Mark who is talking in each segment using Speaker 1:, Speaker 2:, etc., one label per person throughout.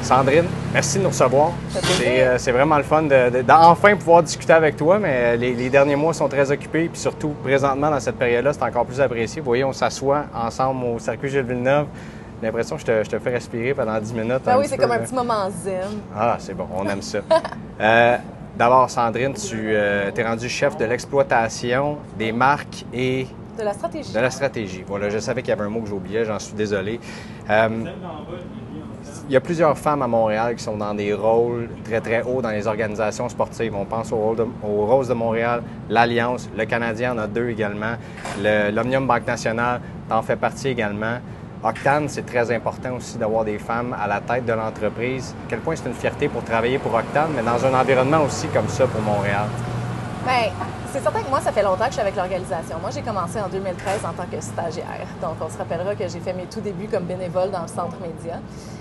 Speaker 1: Sandrine, merci de nous recevoir. C'est vraiment le fun d'enfin pouvoir discuter avec toi, mais les derniers mois sont très occupés, puis surtout présentement dans cette période-là, c'est encore plus apprécié. Vous voyez, on s'assoit ensemble au circuit Gilles Villeneuve. J'ai l'impression que je te fais respirer pendant 10 minutes.
Speaker 2: Ben oui, c'est comme un petit moment zen.
Speaker 1: Ah, c'est bon, on aime ça. D'abord, Sandrine, tu es rendue chef de l'exploitation des marques et...
Speaker 2: De la stratégie.
Speaker 1: De la stratégie. Voilà, je savais qu'il y avait un mot que j'oubliais, j'en suis désolé. Il y a plusieurs femmes à Montréal qui sont dans des rôles très, très hauts dans les organisations sportives. On pense aux Roses de Montréal, l'Alliance, le Canadien en a 2 également, l'Omnium Banque Nationale en fait partie également. Octane, c'est très important aussi d'avoir des femmes à la tête de l'entreprise. À quel point c'est une fierté pour travailler pour Octane, mais dans un environnement aussi comme ça pour Montréal?
Speaker 2: Bien, c'est certain que moi, ça fait longtemps que je suis avec l'organisation. Moi, j'ai commencé en 2013 en tant que stagiaire. Donc, on se rappellera que j'ai fait mes tout débuts comme bénévole dans le centre média.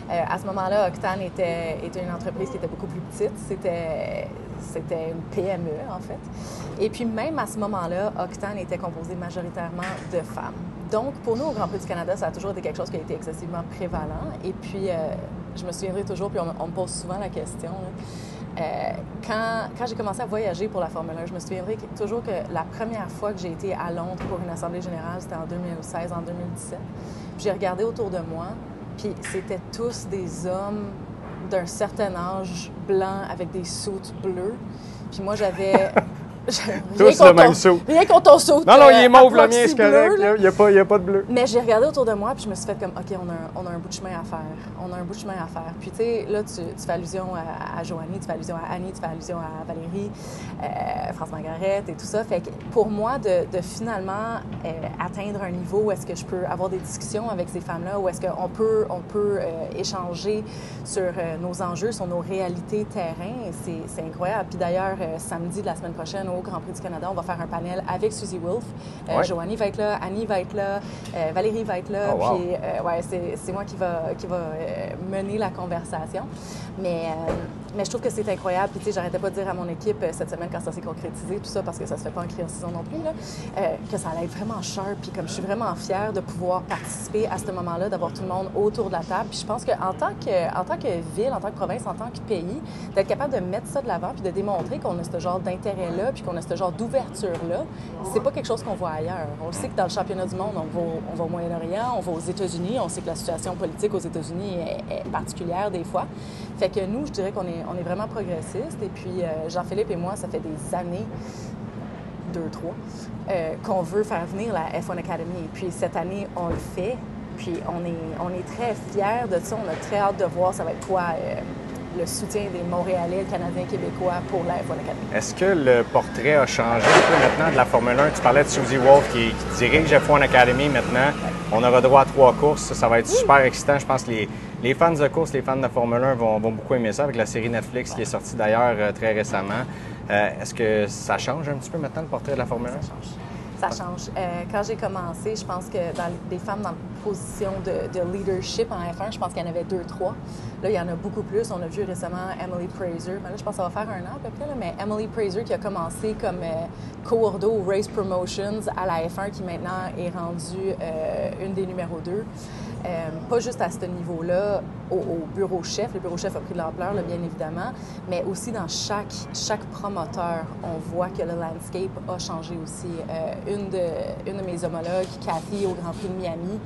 Speaker 2: À ce moment-là, Octane était une entreprise qui était beaucoup plus petite. C'était une PME, en fait. Et puis, même à ce moment-là, Octane était composé majoritairement de femmes. Donc, pour nous, au Grand Prix du Canada, ça a toujours été quelque chose qui a été excessivement prévalent. Et puis, je me souviendrai toujours, puis on me pose souvent la question, quand j'ai commencé à voyager pour la Formule 1, je me souviendrai toujours que la première fois que j'ai été à Londres pour une assemblée générale, c'était en 2016, en 2017. Puis j'ai regardé autour de moi, puis c'était tous des hommes d'un certain âge, blancs, avec des suits bleus. Puis moi, j'avais...
Speaker 1: Tous le même saut.
Speaker 2: Rien contre ton saut.
Speaker 1: Non, il est mauve, le mien, c'est correct. Il n'y a pas de bleu.
Speaker 2: Mais j'ai regardé autour de moi, puis je me suis fait comme, OK, on a un bout de chemin à faire. On a un bout de chemin à faire. Puis, tu sais, là, tu fais allusion à Joanie, tu fais allusion à Annie, tu fais allusion à Valérie, France-Margaret et tout ça. Fait que pour moi, de finalement atteindre un niveau où est-ce que je peux avoir des discussions avec ces femmes-là, où est-ce qu'on peut échanger sur nos enjeux, sur nos réalités terrain, c'est incroyable. Puis d'ailleurs, samedi de la semaine prochaine, au Grand Prix du Canada, on va faire un panel avec Suzy Wolf.
Speaker 1: Ouais.
Speaker 2: Joanie va être là, Annie va être là, Valérie va être là.
Speaker 1: Oh, wow.
Speaker 2: Puis, c'est moi qui va mener la conversation. Mais je trouve que c'est incroyable. Puis, tu sais, j'arrêtais pas de dire à mon équipe cette semaine quand ça s'est concrétisé, tout ça, parce que ça se fait pas en saison non plus, là, que ça allait être vraiment sharp. Puis, comme je suis vraiment fière de pouvoir participer à ce moment-là, d'avoir tout le monde autour de la table. Puis, je pense qu'en tant que ville, en tant que province, en tant que pays, d'être capable de mettre ça de l'avant puis de démontrer qu'on a ce genre d'intérêt-là puis qu'on a ce genre d'ouverture-là, c'est pas quelque chose qu'on voit ailleurs. On le sait que dans le championnat du monde, on va au Moyen-Orient, on va aux États-Unis. On sait que la situation politique aux États-Unis est particulière des fois. Fait que nous, je dirais qu'on est vraiment progressistes. Et puis, Jean-Philippe et moi, ça fait des années, 2-3, qu'on veut faire venir la F1 Academy. Et puis, cette année, on le fait. Puis, on est très fiers de ça. On a très hâte de voir ça va être quoi le soutien des Montréalais, le Canadiens, Québécois pour la F1 Academy.
Speaker 1: Est-ce que le portrait a changé un peu maintenant de la Formule 1? Tu parlais de Suzy Wolf qui dirige F1 Academy maintenant. On aura droit à 3 courses. Ça va être super excitant. Je pense que les fans de course, les fans de Formule 1 vont beaucoup aimer ça avec la série Netflix qui est sortie d'ailleurs très récemment. Est-ce que ça change un petit peu maintenant le portrait de la Formule 1?
Speaker 2: Ça change. Quand j'ai commencé, je pense que dans des femmes dans position de leadership en F1, je pense qu'il y en avait 2-3. Là, il y en a beaucoup plus. On a vu récemment Emily Prazer. Mais là, je pense que ça va faire 1 an à peu près. Là, mais Emily Prazer qui a commencé comme co-ordo au Race Promotions à la F1 qui maintenant est rendue une des numéros 2. Pas juste à ce niveau-là, au bureau chef. Le bureau chef a pris de l'ampleur, bien évidemment, mais aussi dans chaque promoteur, on voit que le landscape a changé aussi. Une de mes homologues, Cathy, au Grand Prix de Miami,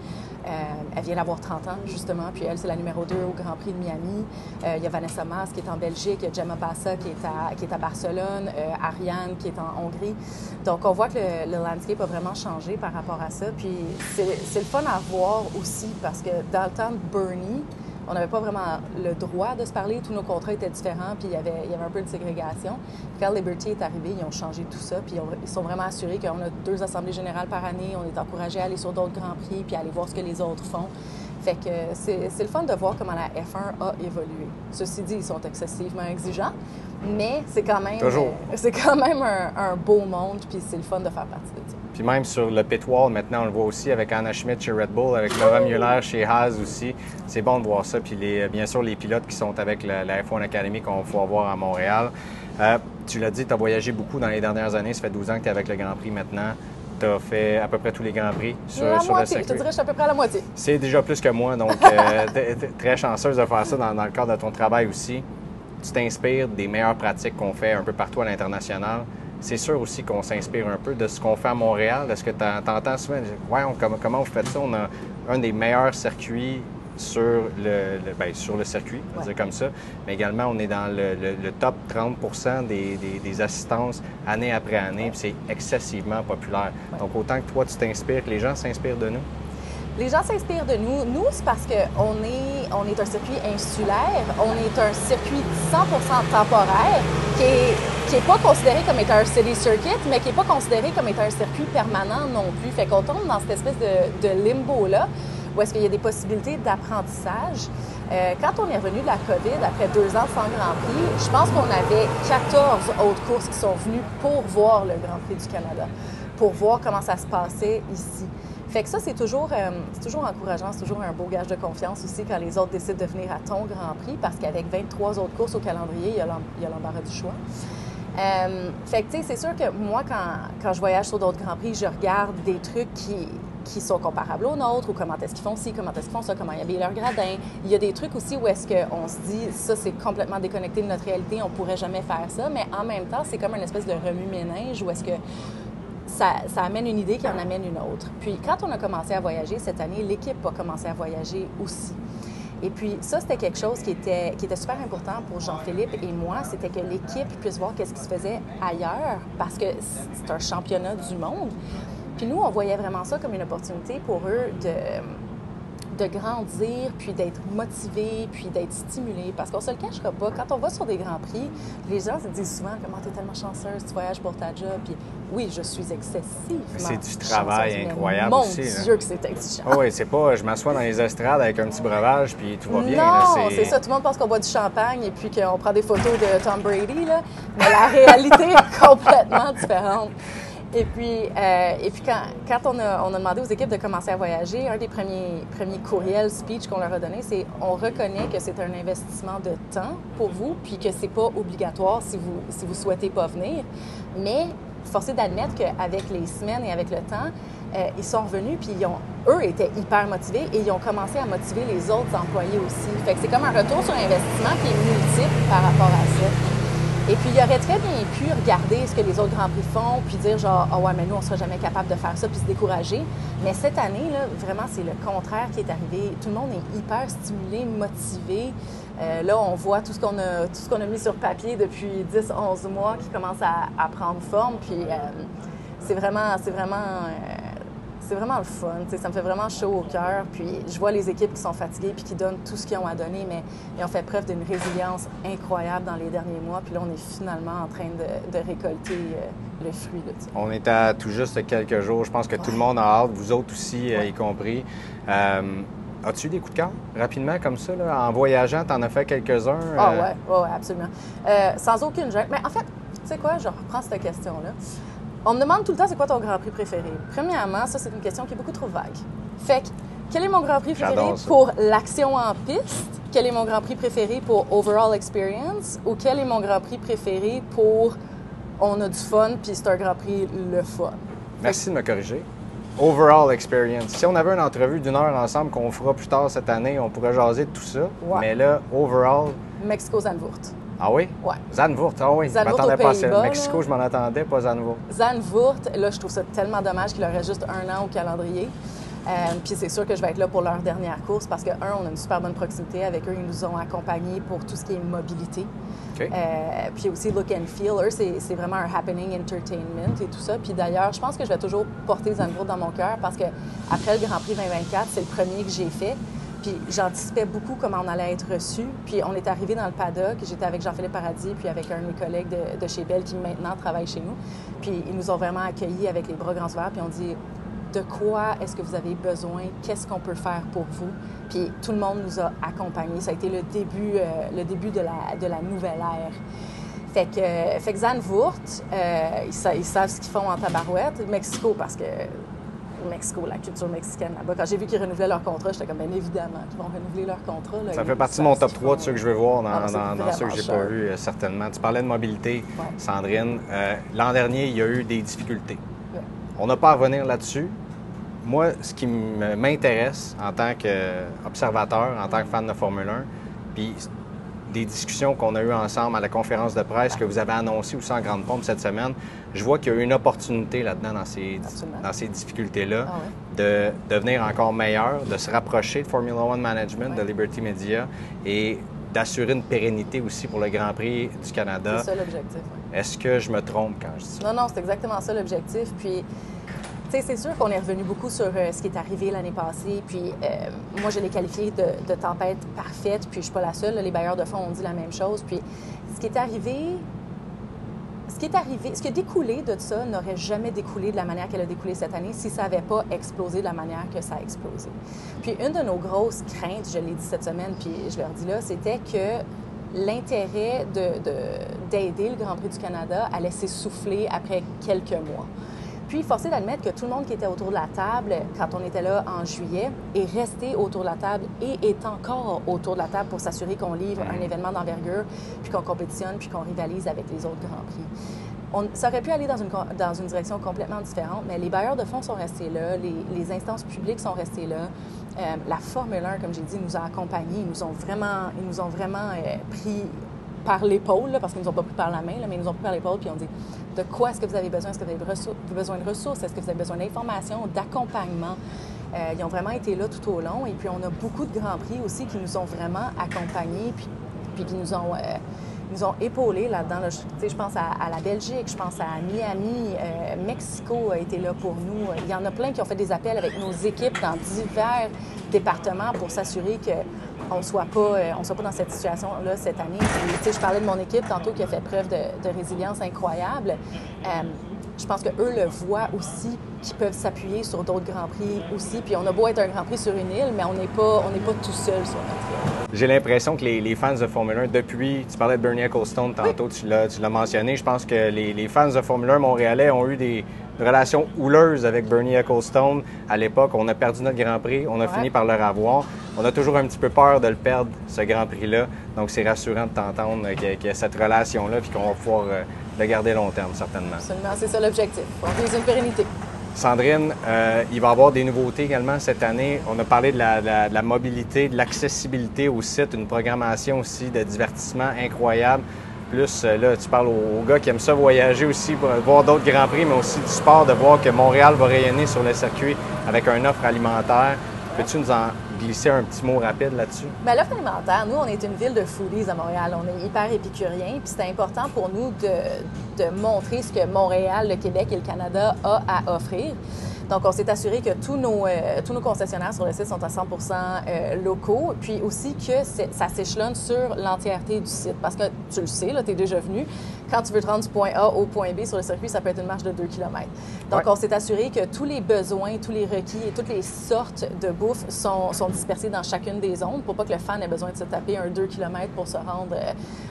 Speaker 2: elle vient d'avoir 30 ans, justement, puis elle, c'est la numéro 2 au Grand Prix de Miami. Il y a Vanessa Mas qui est en Belgique, il y a Gemma Bassa qui est à Barcelone, Ariane qui est en Hongrie. Donc, on voit que le landscape a vraiment changé par rapport à ça. Puis, c'est le fun à voir aussi parce que dans le temps de Bernie, on n'avait pas vraiment le droit de se parler. Tous nos contrats étaient différents, puis il y avait un peu de ségrégation. Puis quand Liberty est arrivé, ils ont changé tout ça, puis ils sont vraiment assurés qu'on a 2 assemblées générales par année. On est encouragé à aller sur d'autres grands prix, puis à aller voir ce que les autres font. Fait que c'est le fun de voir comment la F1 a évolué. Ceci dit, ils sont excessivement exigeants, mais c'est quand même un beau monde, puis c'est le fun de faire partie de ça.
Speaker 1: Puis même sur le pit wall, maintenant, on le voit aussi avec Anna Schmidt chez Red Bull, avec Laura Mueller chez Haas aussi. C'est bon de voir ça. Puis bien sûr, les pilotes qui sont avec la F1 Academy qu'on va voir à Montréal. Tu l'as dit, tu as voyagé beaucoup dans les dernières années. Ça fait 12 ans que tu es avec le Grand Prix maintenant. tu as fait à peu près tous les Grands Prix sur
Speaker 2: La
Speaker 1: le
Speaker 2: moitié,
Speaker 1: circuit.
Speaker 2: je te dirais, je suis à peu près à la moitié.
Speaker 1: C'est déjà plus que moi, donc très chanceuse de faire ça dans le cadre de ton travail aussi. Tu t'inspires des meilleures pratiques qu'on fait un peu partout à l'international. C'est sûr aussi qu'on s'inspire un peu de ce qu'on fait à Montréal. Est-ce que tu entends souvent, ouais, comment vous faites ça? On a un des meilleurs circuits sur sur le circuit, on va dire comme ça. Mais également, on est dans le top 30 des assistances année après année. Puis c'est excessivement populaire.
Speaker 2: Ouais.
Speaker 1: Donc, autant que toi, tu t'inspires, que les gens s'inspirent de nous.
Speaker 2: Les gens s'inspirent de nous. Nous, c'est parce qu'on est un circuit insulaire. On est un circuit 100% temporaire qui est pas considéré comme étant un city circuit, mais qui n'est pas considéré comme étant un circuit permanent non plus. Fait qu'on tombe dans cette espèce de limbo-là, où est-ce qu'il y a des possibilités d'apprentissage. Quand on est revenu de la COVID, après 2 ans sans Grand Prix, je pense qu'on avait 14 autres courses qui sont venues pour voir le Grand Prix du Canada, pour voir comment ça se passait ici. Fait que ça, c'est toujours encourageant, c'est toujours un beau gage de confiance aussi quand les autres décident de venir à ton Grand Prix, parce qu'avec 23 autres courses au calendrier, il y a l'embarras du choix. Fait que, tu sais, c'est sûr que moi, quand je voyage sur d'autres Grands Prix, je regarde des trucs qui sont comparables aux nôtres, ou comment est-ce qu'ils font ci, comment est-ce qu'ils font ça, comment ils habillent leur gradin. Il y a des trucs aussi où est-ce qu'on se dit, ça, c'est complètement déconnecté de notre réalité, on pourrait jamais faire ça, mais en même temps, c'est comme une espèce de remue-ménage où est-ce que ça amène une idée qui en amène une autre. Puis, quand on a commencé à voyager cette année, l'équipe a commencé à voyager aussi. Et puis, ça, c'était quelque chose qui était super important pour Jean-Philippe et moi, c'était que l'équipe puisse voir qu'est-ce qui se faisait ailleurs, parce que c'est un championnat du monde. Puis nous, on voyait vraiment ça comme une opportunité pour eux de grandir, puis d'être motivés, puis d'être stimulés. Parce qu'on se le cachera pas, quand on va sur des Grands Prix, les gens se disent souvent comment tu es tellement chanceuse, tu voyages pour ta job. Puis oui, je suis excessivement
Speaker 1: C'est du travail
Speaker 2: chanceuse,
Speaker 1: incroyable
Speaker 2: mon
Speaker 1: aussi.
Speaker 2: Mon Dieu que c'est exigeant.
Speaker 1: Oh oui, c'est pas je m'assois dans les estrades avec un petit breuvage puis tout va bien.
Speaker 2: Non, c'est ça. Tout le monde pense qu'on boit du champagne et puis qu'on prend des photos de Tom Brady, là. Mais la réalité est complètement différente. Et puis quand on a demandé aux équipes de commencer à voyager, un des premiers courriels, speech qu'on leur a donné, c'est on reconnaît que c'est un investissement de temps pour vous, puis que c'est pas obligatoire si vous souhaitez pas venir. Mais force est d'admettre qu'avec les semaines et avec le temps, ils sont revenus, puis eux étaient hyper motivés et ils ont commencé à motiver les autres employés aussi. Fait que c'est comme un retour sur investissement qui est multiple par rapport à ça. Et puis, il aurait très bien pu regarder ce que les autres Grands Prix font, puis dire genre, ah ouais, mais nous, on ne sera jamais capable de faire ça, puis se décourager. Mais cette année, là, vraiment, c'est le contraire qui est arrivé. Tout le monde est hyper stimulé, motivé. Là, on voit tout ce qu'on a mis sur papier depuis 10-11 mois qui commence à prendre forme. Puis, c'est vraiment le fun. T'sais, ça me fait vraiment chaud au cœur. Puis je vois les équipes qui sont fatiguées puis qui donnent tout ce qu'ils ont à donner, mais ils ont fait preuve d'une résilience incroyable dans les derniers mois. Puis là, on est finalement en train de récolter le fruit. Là,
Speaker 1: on est à tout juste quelques jours. Je pense que tout le monde a hâte, vous autres aussi, y compris. As-tu eu des coups de cœur rapidement comme ça? Là, en voyageant, tu en as fait quelques-uns?
Speaker 2: Ah ouais, absolument. Sans aucune gêne. Mais en fait, tu sais quoi? Je reprends cette question-là. On me demande tout le temps c'est quoi ton Grand Prix préféré. Premièrement, ça, c'est une question qui est beaucoup trop vague. Fait que, quel est mon Grand Prix préféré pour l'action en piste? Quel est mon Grand Prix préféré pour overall experience? Ou quel est mon Grand Prix préféré pour on a du fun puis c'est un Grand Prix le fun?
Speaker 1: Merci de me corriger. Overall experience. Si on avait une entrevue d'1 heure ensemble qu'on fera plus tard cette année, on pourrait jaser de tout ça. Ouais. Mais là, overall...
Speaker 2: Mexico-Zandvoort.
Speaker 1: Ah oui?
Speaker 2: Ouais.
Speaker 1: Zandvoort, ah oui.
Speaker 2: Zandvoort
Speaker 1: je m'attendais pas à ça. Mexico,
Speaker 2: là.
Speaker 1: je m'en attendais, pas Zandvoort.
Speaker 2: Zandvoort, là, je trouve ça tellement dommage qu'il leur reste juste 1 an au calendrier. Puis c'est sûr que je vais être là pour leur dernière course parce que, on a une super bonne proximité avec eux. Ils nous ont accompagnés pour tout ce qui est mobilité.
Speaker 1: Okay.
Speaker 2: Puis aussi look and feel. Eux, c'est vraiment un happening entertainment et tout ça. Puis d'ailleurs, je pense que je vais toujours porter Zandvoort dans mon cœur parce que après le Grand Prix 2024, c'est le premier que j'ai fait. Puis j'anticipais beaucoup comment on allait être reçu. Puis on est arrivé dans le paddock. J'étais avec Jean-Philippe Paradis puis avec un de mes collègues de chez Bell qui maintenant travaille chez nous. Puis ils nous ont vraiment accueillis avec les bras grands ouverts. Puis on dit de quoi est-ce que vous avez besoin? Qu'est-ce qu'on peut faire pour vous? Puis tout le monde nous a accompagnés. Ça a été le début de la nouvelle ère. Fait que Zandvoort, ils savent ce qu'ils font en tabarouette. Mexico, parce que Mexico, la culture mexicaine là-bas. Quand j'ai vu qu'ils renouvelaient leur contrat, j'étais comme, bien évidemment, qu'ils vont renouveler leur contrat. Là,
Speaker 1: ça fait partie de mon top 3 de ceux que je veux voir dans ceux que j'ai pas vus, certainement. Tu parlais de mobilité, ouais. Sandrine. L'an dernier, il y a eu des difficultés.
Speaker 2: Ouais.
Speaker 1: On n'a pas à revenir là-dessus. Moi, ce qui m'intéresse en tant qu'observateur, en tant que fan de Formule 1, puis des discussions qu'on a eues ensemble à la conférence de presse que vous avez annoncée aussi en grande pompe cette semaine, je vois qu'il y a une opportunité là-dedans dans ces difficultés-là de devenir encore meilleur, de se rapprocher de Formula One Management, de Liberty Media et d'assurer une pérennité aussi pour le Grand Prix du Canada.
Speaker 2: C'est ça l'objectif.
Speaker 1: Est-ce que je me trompe quand je dis ça?
Speaker 2: Non, c'est exactement ça l'objectif. Puis, tu sais, c'est sûr qu'on est revenu beaucoup sur ce qui est arrivé l'année passée. Puis, moi, je l'ai qualifié de tempête parfaite. Puis, je suis pas la seule. Là, les bailleurs de fonds ont dit la même chose. Puis, ce qui a découlé de ça n'aurait jamais découlé de la manière qu'elle a découlé cette année si ça n'avait pas explosé de la manière que ça a explosé. Puis, une de nos grosses craintes, je l'ai dit cette semaine, puis je leur dis là, c'était que l'intérêt d'aider le Grand Prix du Canada allait s'essouffler après quelques mois. Puis, force est d'admettre que tout le monde qui était autour de la table, quand on était là en juillet, est resté autour de la table et est encore autour de la table pour s'assurer qu'on livre un événement d'envergure, puis qu'on compétitionne, puis qu'on rivalise avec les autres Grands Prix. Ça aurait pu aller dans une direction complètement différente, mais les bailleurs de fonds sont restés là, les instances publiques sont restées là. La Formule 1, comme j'ai dit, nous a accompagnés. Ils nous ont vraiment pris par l'épaule, là, parce qu'ils nous ont pas pris par la main, là, mais ils nous ont pris par l'épaule puis ils ont dit de quoi est-ce que vous avez besoin? Est-ce que vous avez besoin de ressources? Est-ce que vous avez besoin d'informations, d'accompagnement? Ils ont vraiment été là tout au long. Et puis, on a beaucoup de Grands Prix aussi qui nous ont vraiment accompagnés puis qui nous ont épaulés là-dedans. Là. Je pense à la Belgique, je pense à Miami, Mexico a été là pour nous. Il y en a plein qui ont fait des appels avec nos équipes dans divers départements pour s'assurer qu'on ne soit pas dans cette situation-là cette année. Je parlais de mon équipe tantôt qui a fait preuve de résilience incroyable. Je pense qu'eux le voient aussi, qu'ils peuvent s'appuyer sur d'autres Grands Prix aussi. Puis on a beau être un Grand Prix sur une île, mais on n'est pas tout seul sur notre île.
Speaker 1: J'ai l'impression que les fans de Formule 1, depuis, tu parlais de Bernie Ecclestone tantôt, tu l'as mentionné, je pense que les fans de Formule 1 montréalais ont eu des relations houleuses avec Bernie Ecclestone. À l'époque, on a perdu notre Grand Prix, on a fini par le revoir. On a toujours un petit peu peur de le perdre, ce Grand Prix-là. Donc, c'est rassurant de t'entendre qu'il y a cette relation-là puis qu'on va pouvoir le garder long terme, certainement.
Speaker 2: Absolument, c'est ça l'objectif. On vise une pérennité.
Speaker 1: Sandrine, il va y avoir des nouveautés également cette année. On a parlé de la mobilité, de l'accessibilité au site, une programmation aussi de divertissement incroyable. Plus, là, tu parles aux gars qui aiment ça voyager aussi pour voir d'autres Grands Prix, mais aussi du sport, de voir que Montréal va rayonner sur le circuit avec une offre alimentaire. Peux-tu nous en glisser un petit mot rapide là-dessus?
Speaker 2: Bien, l'offre alimentaire, nous, on est une ville de foodies à Montréal. On est hyper épicuriens, puis c'est important pour nous de montrer ce que Montréal, le Québec et le Canada a à offrir. Donc, on s'est assuré que tous nos concessionnaires sur le site sont à 100 locaux, puis aussi que ça s'échelonne sur l'entièreté du site. Parce que tu le sais, tu es déjà venu, quand tu veux te rendre du point A au point B sur le circuit, ça peut être une marche de 2 km. Donc, on s'est assuré que tous les besoins, tous les requis et toutes les sortes de bouffe sont dispersés dans chacune des zones pour pas que le fan ait besoin de se taper un 2 km pour se rendre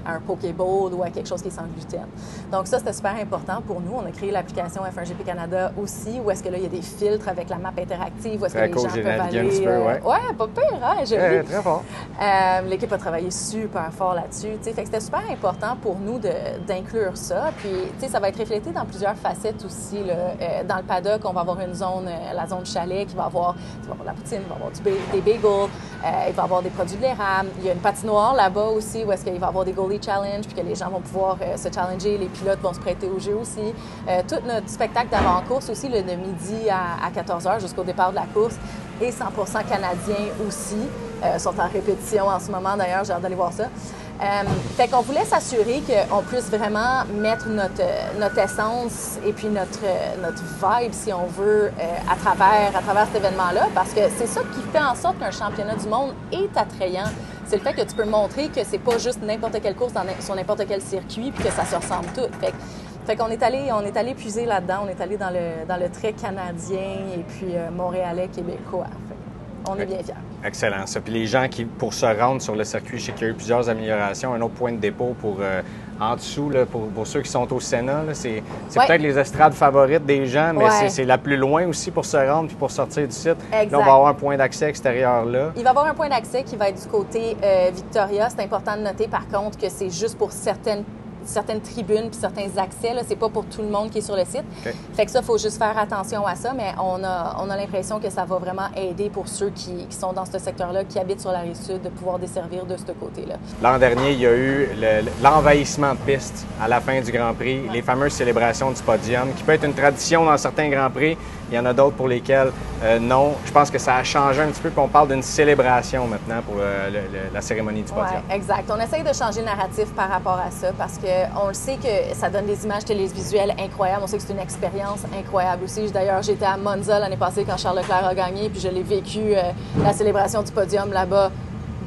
Speaker 2: à un Pokéball ou à quelque chose qui est sans gluten. Donc, ça, c'était super important pour nous. On a créé l'application F1GP Canada aussi, où est-ce que là, il y a des filtres avec la map interactive, où est-ce que les gens peuvent aller... Ouais, pas pire, hein? J'ai vu.
Speaker 1: Très fort.
Speaker 2: L'équipe a travaillé super fort là-dessus. Fait que c'était super important pour nous d'inclure ça. Puis, ça va être reflété dans plusieurs facettes aussi. Là. Dans le paddock, on va avoir une zone, la zone chalet, qui va avoir la poutine, il va avoir des bagels, il va avoir des produits de l'érable. Il y a une patinoire là-bas aussi, où est-ce qu'il va avoir des goalie challenge, puis que les gens vont pouvoir se challenger. Les pilotes vont se prêter au jeu aussi. Tout notre spectacle d'avant-course aussi, de midi à 14h jusqu'au départ de la course, et 100 canadiens aussi. Sont en répétition en ce moment, d'ailleurs, j'ai hâte d'aller voir ça. Fait qu'on voulait s'assurer qu'on puisse vraiment mettre notre essence et puis notre vibe, si on veut, à travers cet événement-là, parce que c'est ça qui fait en sorte qu'un championnat du monde est attrayant. C'est le fait que tu peux montrer que c'est pas juste n'importe quelle course sur n'importe quel circuit puis que ça se ressemble tout. Fait qu'on est allé puiser là-dedans, on est allé dans le trait canadien et puis montréalais, québécois. On est bien fiers.
Speaker 1: Excellent. Ça. Puis les gens qui, pour se rendre sur le circuit, je sais qu'il y a eu plusieurs améliorations. Un autre point de dépôt pour en dessous, là, pour ceux qui sont au Sénat, c'est peut-être les estrades favorites des gens, mais c'est la plus loin aussi pour se rendre puis pour sortir du site.
Speaker 2: Exact.
Speaker 1: Là, on va avoir un point d'accès extérieur là.
Speaker 2: Il va y avoir un point d'accès qui va être du côté Victoria. C'est important de noter, par contre, que c'est juste pour certaines certaines tribunes puis certains accès. Ce n'est pas pour tout le monde qui est sur le site.
Speaker 1: Okay.
Speaker 2: Fait que ça, il faut juste faire attention à ça, mais on a l'impression que ça va vraiment aider pour ceux qui sont dans ce secteur-là, qui habitent sur la Rive-Sud, de pouvoir desservir de ce côté-là.
Speaker 1: L'an dernier, il y a eu l'envahissement de pistes à la fin du Grand Prix, les fameuses célébrations du podium, qui peut être une tradition dans certains Grands Prix. Il y en a d'autres pour lesquels non. Je pense que ça a changé un petit peu, puis on parle d'une célébration maintenant pour la cérémonie du podium.
Speaker 2: Oui, exact. On essaye de changer le narratif par rapport à ça parce qu'on le sait que ça donne des images télévisuelles incroyables. On sait que c'est une expérience incroyable aussi. D'ailleurs, j'étais à Monza l'année passée quand Charles Leclerc a gagné, puis je l'ai vécu, la célébration du podium là-bas.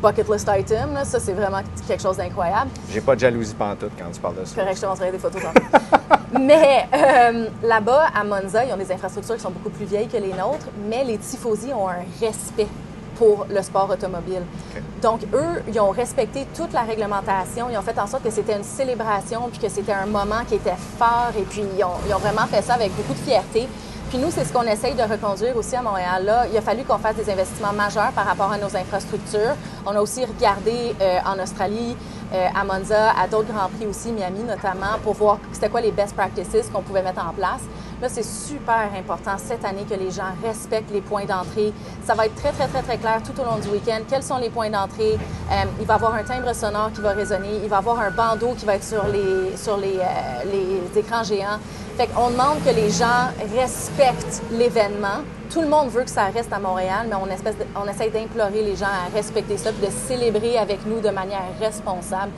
Speaker 2: Bucket list item, là. Ça, c'est vraiment quelque chose d'incroyable.
Speaker 1: J'ai pas de jalousie pantoute quand tu parles de ça.
Speaker 2: Correct, je te montrerai des photos. Mais là-bas, à Monza, ils ont des infrastructures qui sont beaucoup plus vieilles que les nôtres, mais les tifosi ont un respect pour le sport automobile.
Speaker 1: Okay.
Speaker 2: Donc, eux, ils ont respecté toute la réglementation. Ils ont fait en sorte que c'était une célébration, puis que c'était un moment qui était fort, et puis ils ont vraiment fait ça avec beaucoup de fierté. Puis nous, c'est ce qu'on essaye de reconduire aussi à Montréal. Là, il a fallu qu'on fasse des investissements majeurs par rapport à nos infrastructures. On a aussi regardé en Australie, à Monza, à d'autres Grands Prix aussi, Miami notamment, pour voir c'était quoi les best practices qu'on pouvait mettre en place. Là, c'est super important cette année que les gens respectent les points d'entrée. Ça va être très, très, très, très clair tout au long du week-end. Quels sont les points d'entrée? Il va y avoir un timbre sonore qui va résonner. Il va y avoir un bandeau qui va être sur les écrans géants. Fait qu'on demande que les gens respectent l'événement. Tout le monde veut que ça reste à Montréal, mais on essaie d'implorer les gens à respecter ça et de célébrer avec nous de manière responsable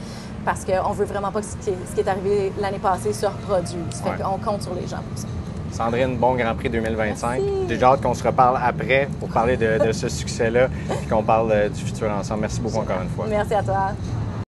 Speaker 2: parce qu'on ne veut vraiment pas que ce qui est arrivé l'année passée se reproduise. Fait qu'on compte sur les gens pour ça.
Speaker 1: Sandrine, bon Grand Prix 2025.
Speaker 2: Merci.
Speaker 1: J'ai déjà hâte qu'on se reparle après pour parler de ce succès-là et qu'on parle du futur ensemble. Merci beaucoup encore une fois.
Speaker 2: Merci à toi.